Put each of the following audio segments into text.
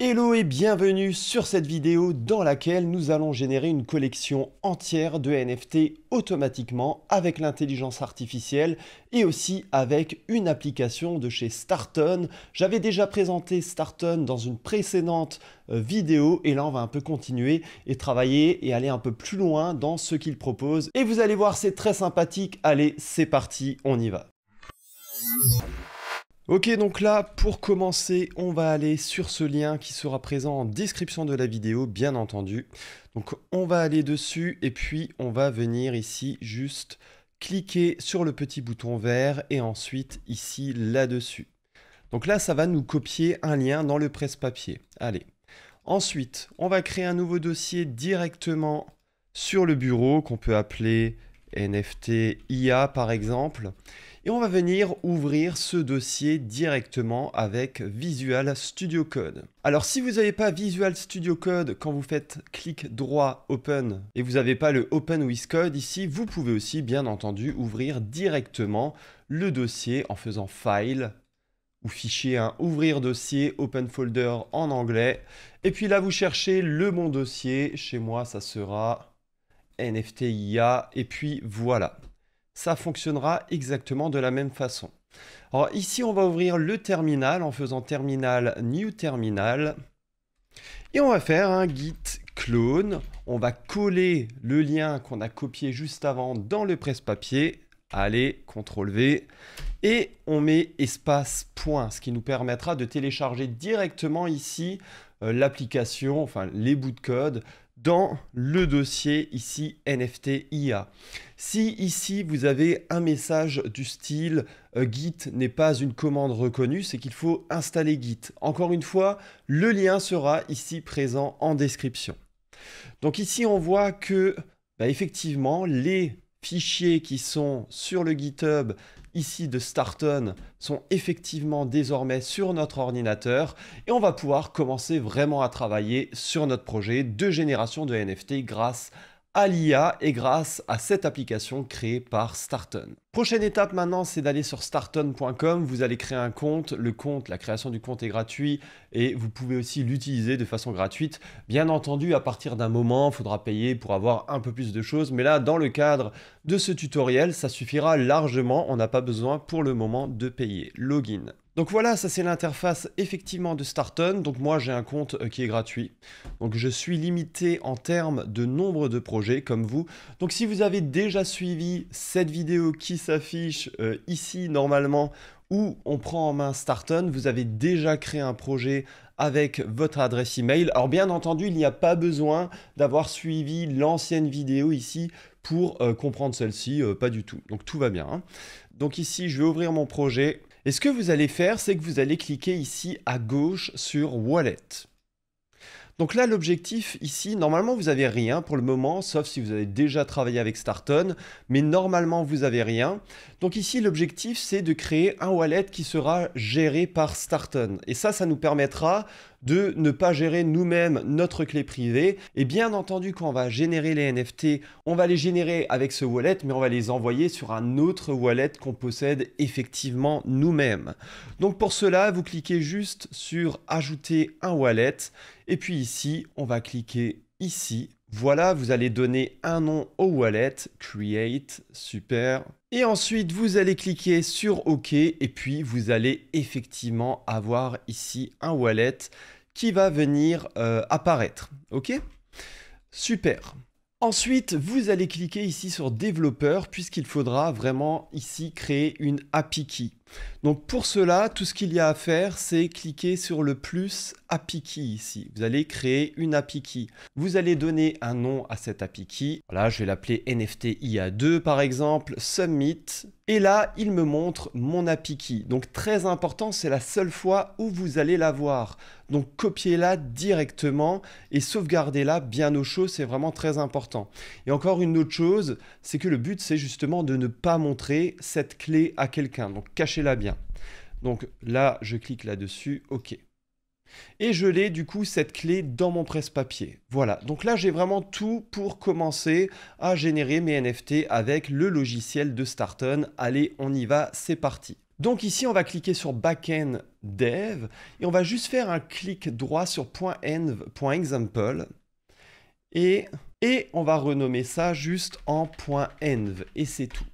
Hello et bienvenue sur cette vidéo dans laquelle nous allons générer une collection entière de NFT automatiquement avec l'intelligence artificielle et aussi avec une application de chez Starton. J'avais déjà présenté Starton dans une précédente vidéo et là on va un peu continuer et travailler et aller un peu plus loin dans ce qu'il propose. Et vous allez voir, c'est très sympathique. Allez, c'est parti, on y va. Ok, donc là, pour commencer, on va aller sur ce lien qui sera présent en description de la vidéo, bien entendu. Donc on va aller dessus et puis on va venir ici juste cliquer sur le petit bouton vert et ensuite ici là-dessus. Donc là, ça va nous copier un lien dans le presse-papier. Allez. Ensuite, on va créer un nouveau dossier directement sur le bureau qu'on peut appeler NFT IA par exemple. Et on va venir ouvrir ce dossier directement avec Visual Studio Code. Alors si vous n'avez pas Visual Studio Code, quand vous faites clic droit Open et vous n'avez pas le Open with Code ici, vous pouvez aussi bien entendu ouvrir directement le dossier en faisant File ou Fichier, Ouvrir dossier, Open Folder en anglais. Et puis là vous cherchez le bon dossier, chez moi ça sera NFT IA et puis voilà. Ça fonctionnera exactement de la même façon. Alors ici, on va ouvrir le terminal en faisant terminal new terminal. Et on va faire un git clone. On va coller le lien qu'on a copié juste avant dans le presse-papier. Allez, CTRL V. Et on met espace point, ce qui nous permettra de télécharger directement ici l'application, enfin les bouts de code, dans le dossier ici NFT IA. Si ici vous avez un message du style Git n'est pas une commande reconnue, c'est qu'il faut installer Git. Encore une fois, le lien sera ici présent en description. Donc ici on voit que effectivement les fichiers qui sont sur le GitHub ici de Starton sont effectivement désormais sur notre ordinateur et on va pouvoir commencer vraiment à travailler sur notre projet de génération de NFT grâce à l'IA et grâce à cette application créée par Starton. Prochaine étape maintenant, c'est d'aller sur starton.com. Vous allez créer un compte. Le compte, la création du compte est gratuit et vous pouvez aussi l'utiliser de façon gratuite. Bien entendu, à partir d'un moment, il faudra payer pour avoir un peu plus de choses. Mais là, dans le cadre de ce tutoriel, ça suffira largement. On n'a pas besoin pour le moment de payer. Login. Donc voilà, ça c'est l'interface effectivement de Starton. Donc moi j'ai un compte qui est gratuit. Donc je suis limité en termes de nombre de projets comme vous. Donc si vous avez déjà suivi cette vidéo qui s'affiche ici normalement où on prend en main Starton, vous avez déjà créé un projet avec votre adresse email. Alors bien entendu, il n'y a pas besoin d'avoir suivi l'ancienne vidéo ici pour comprendre celle-ci, pas du tout. Donc tout va bien, hein. Donc ici, je vais ouvrir mon projet. Et ce que vous allez faire, c'est que vous allez cliquer ici à gauche sur Wallet. Donc là, l'objectif ici, normalement, vous n'avez rien pour le moment, sauf si vous avez déjà travaillé avec Starton, mais normalement, vous n'avez rien. Donc ici, l'objectif, c'est de créer un wallet qui sera géré par Starton. Et ça nous permettra de ne pas gérer nous-mêmes notre clé privée. Et bien entendu, quand on va générer les NFT, on va les générer avec ce wallet, mais on va les envoyer sur un autre wallet qu'on possède effectivement nous-mêmes. Donc pour cela, vous cliquez juste sur Ajouter un wallet. Et puis ici, on va cliquer ici. Voilà, vous allez donner un nom au wallet, Create, super. Et ensuite, vous allez cliquer sur OK et puis vous allez effectivement avoir ici un wallet qui va venir apparaître. OK? Super. Ensuite, vous allez cliquer ici sur développeur puisqu'il faudra vraiment ici créer une API key. Donc pour cela, tout ce qu'il y a à faire, c'est cliquer sur le plus API key ici. Vous allez créer une API key. Vous allez donner un nom à cette API key. Voilà, je vais l'appeler NFT IA2 par exemple, Submit. Et là, il me montre mon API key. Donc très important, c'est la seule fois où vous allez la voir. Donc copiez-la directement et sauvegardez-la bien au chaud, c'est vraiment très important. Et encore une autre chose, c'est que le but, c'est justement de ne pas montrer cette clé à quelqu'un. Donc cachez-la bien. Donc là, je clique là-dessus, OK. Et je l'ai du coup cette clé dans mon presse-papier. Voilà, donc là j'ai vraiment tout pour commencer à générer mes NFT avec le logiciel de Starton. Allez, on y va, c'est parti. Donc ici, on va cliquer sur Backend Dev et on va juste faire un clic droit sur .env.example et on va renommer ça juste en .env et c'est tout.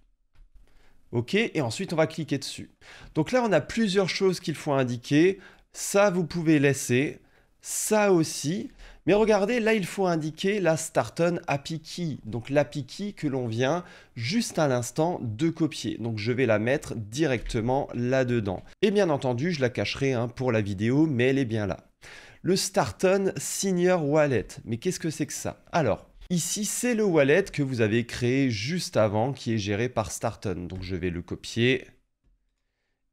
OK, et ensuite on va cliquer dessus. Donc là, on a plusieurs choses qu'il faut indiquer. Ça, vous pouvez laisser. Ça aussi. Mais regardez, là, il faut indiquer la Starton API Key. Donc l'API Key que l'on vient juste à l'instant de copier. Donc je vais la mettre directement là-dedans. Et bien entendu, je la cacherai pour la vidéo, mais elle est bien là. Le Starton Senior Wallet. Mais qu'est-ce que c'est que ça? Alors, ici, c'est le wallet que vous avez créé juste avant, qui est géré par Starton. Donc je vais le copier.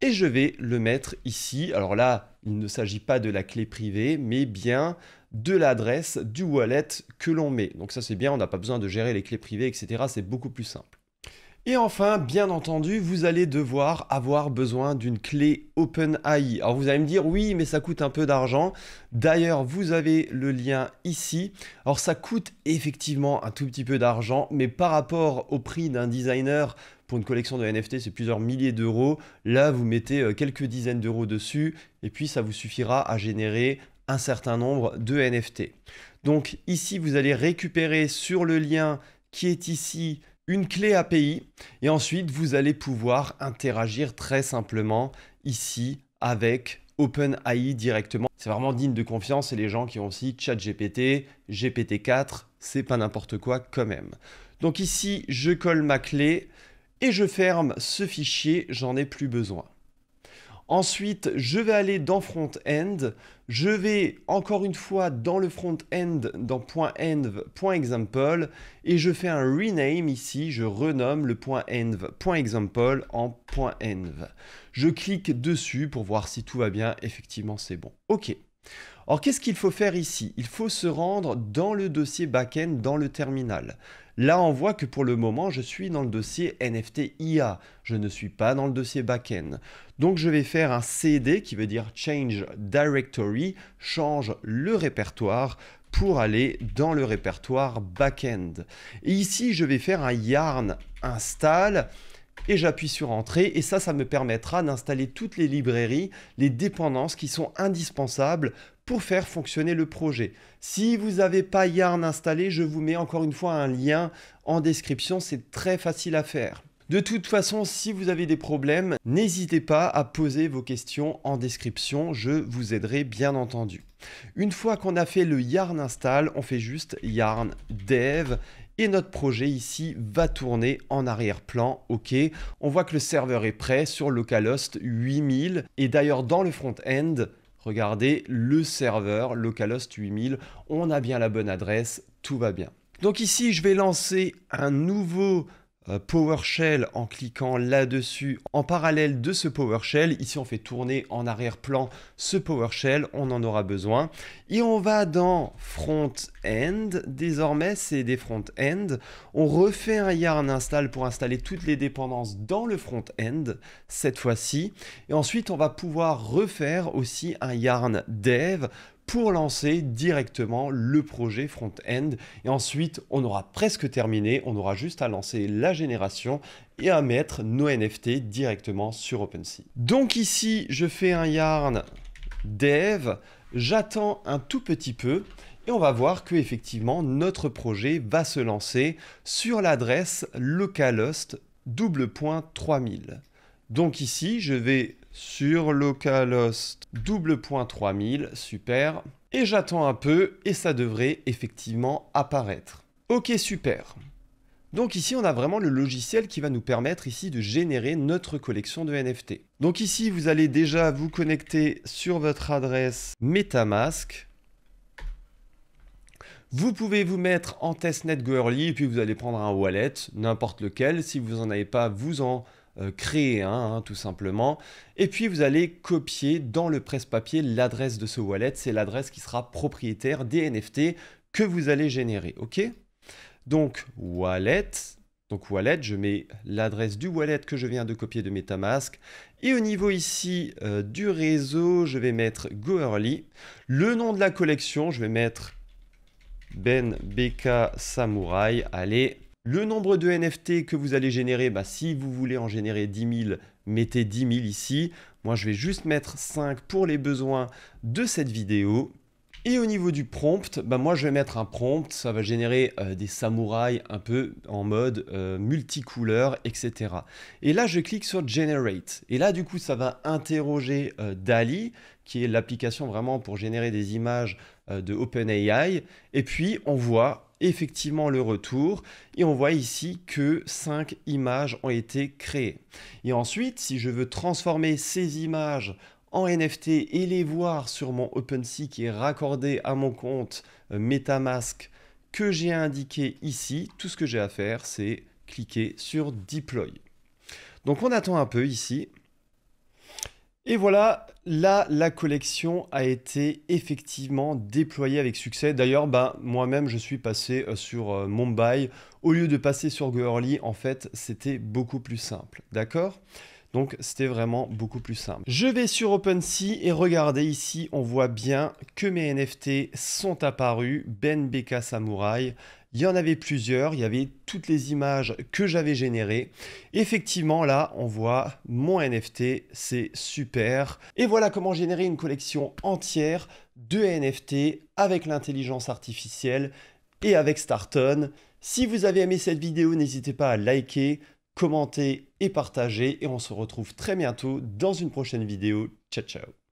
Et je vais le mettre ici. Alors là, il ne s'agit pas de la clé privée, mais bien de l'adresse du wallet que l'on met. Donc ça, c'est bien, on n'a pas besoin de gérer les clés privées, etc. C'est beaucoup plus simple. Et enfin, bien entendu, vous allez devoir avoir besoin d'une clé OpenAI. Alors vous allez me dire, oui, mais ça coûte un peu d'argent. D'ailleurs, vous avez le lien ici. Alors ça coûte effectivement un tout petit peu d'argent, mais par rapport au prix d'un designer, pour une collection de NFT, c'est plusieurs milliers d'euros. Là, vous mettez quelques dizaines d'euros dessus et puis ça vous suffira à générer un certain nombre de NFT. Donc ici, vous allez récupérer sur le lien qui est ici une clé API et ensuite, vous allez pouvoir interagir très simplement ici avec OpenAI directement. C'est vraiment digne de confiance et les gens qui ont aussi ChatGPT, GPT-4, c'est pas n'importe quoi quand même. Donc ici, je colle ma clé. Et je ferme ce fichier, j'en ai plus besoin. Ensuite, je vais aller dans Front-End. Je vais encore une fois dans le Front-End, dans .env.example, et je fais un rename ici, je renomme le .env.example en .env. Je clique dessus pour voir si tout va bien, effectivement c'est bon. OK. Alors qu'est-ce qu'il faut faire ici? Il faut se rendre dans le dossier backend, dans le terminal. Là, on voit que pour le moment, je suis dans le dossier NFT IA. Je ne suis pas dans le dossier backend. Donc, je vais faire un CD qui veut dire Change Directory, change le répertoire pour aller dans le répertoire backend. Et ici, je vais faire un yarn install et j'appuie sur Entrée et ça me permettra d'installer toutes les librairies, les dépendances qui sont indispensables pour faire fonctionner le projet. Si vous n'avez pas Yarn installé, je vous mets encore une fois un lien en description, c'est très facile à faire. De toute façon, si vous avez des problèmes, n'hésitez pas à poser vos questions en description, je vous aiderai bien entendu. Une fois qu'on a fait le Yarn install, on fait juste Yarn dev et notre projet ici va tourner en arrière-plan. OK, on voit que le serveur est prêt sur localhost 8000 et d'ailleurs dans le front-end, regardez le serveur localhost 8000, on a bien la bonne adresse, tout va bien. Donc ici, je vais lancer un nouveau PowerShell en cliquant là-dessus en parallèle de ce PowerShell. Ici, on fait tourner en arrière-plan ce PowerShell, on en aura besoin. Et on va dans Front-End. Désormais, c'est des Front-End. On refait un yarn install pour installer toutes les dépendances dans le Front-End cette fois-ci. Et ensuite, on va pouvoir refaire aussi un yarn dev pour lancer directement le projet front-end. Et ensuite, on aura presque terminé. On aura juste à lancer la génération et à mettre nos NFT directement sur OpenSea. Donc ici, je fais un yarn dev. J'attends un tout petit peu. Et on va voir que effectivement notre projet va se lancer sur l'adresse localhost 3000. Donc ici, je vais sur localhost 3000, super. Et j'attends un peu et ça devrait effectivement apparaître. Ok, super. Donc ici, on a vraiment le logiciel qui va nous permettre ici de générer notre collection de NFT. Donc ici, vous allez déjà vous connecter sur votre adresse MetaMask. Vous pouvez vous mettre en testnet Goerli et puis vous allez prendre un wallet, n'importe lequel. Si vous n'en avez pas, vous en créer un, tout simplement. Et puis vous allez copier dans le presse-papier l'adresse de ce wallet. C'est l'adresse qui sera propriétaire des NFT que vous allez générer. OK? Donc wallet. Donc wallet, je mets l'adresse du wallet que je viens de copier de MetaMask. Et au niveau ici du réseau, je vais mettre Goerli. Le nom de la collection, je vais mettre Ben BK Samurai. Allez. Le nombre de NFT que vous allez générer, si vous voulez en générer 10 000, mettez 10 000 ici. Moi, je vais juste mettre 5 pour les besoins de cette vidéo. Et au niveau du prompt, bah moi je vais mettre un prompt, ça va générer des samouraïs un peu en mode multicouleur, etc. Et là je clique sur Generate. Et là du coup ça va interroger DALL-E, qui est l'application vraiment pour générer des images de OpenAI. Et puis on voit effectivement le retour et on voit ici que 5 images ont été créées. Et ensuite, si je veux transformer ces images en NFT et les voir sur mon OpenSea qui est raccordé à mon compte MetaMask que j'ai indiqué ici, tout ce que j'ai à faire, c'est cliquer sur Deploy. Donc on attend un peu ici. Et voilà, là, la collection a été effectivement déployée avec succès. D'ailleurs, moi-même, je suis passé sur Mumbai. Au lieu de passer sur Girly, en fait, c'était beaucoup plus simple. D'accord ? Donc, c'était vraiment beaucoup plus simple. Je vais sur OpenSea et regardez ici, on voit bien que mes NFT sont apparus. Ben Beka Samurai. Il y en avait plusieurs, il y avait toutes les images que j'avais générées. Effectivement, là, on voit mon NFT, c'est super. Et voilà comment générer une collection entière de NFT avec l'intelligence artificielle et avec Starton. Si vous avez aimé cette vidéo, n'hésitez pas à liker, commenter et partager. Et on se retrouve très bientôt dans une prochaine vidéo. Ciao, ciao.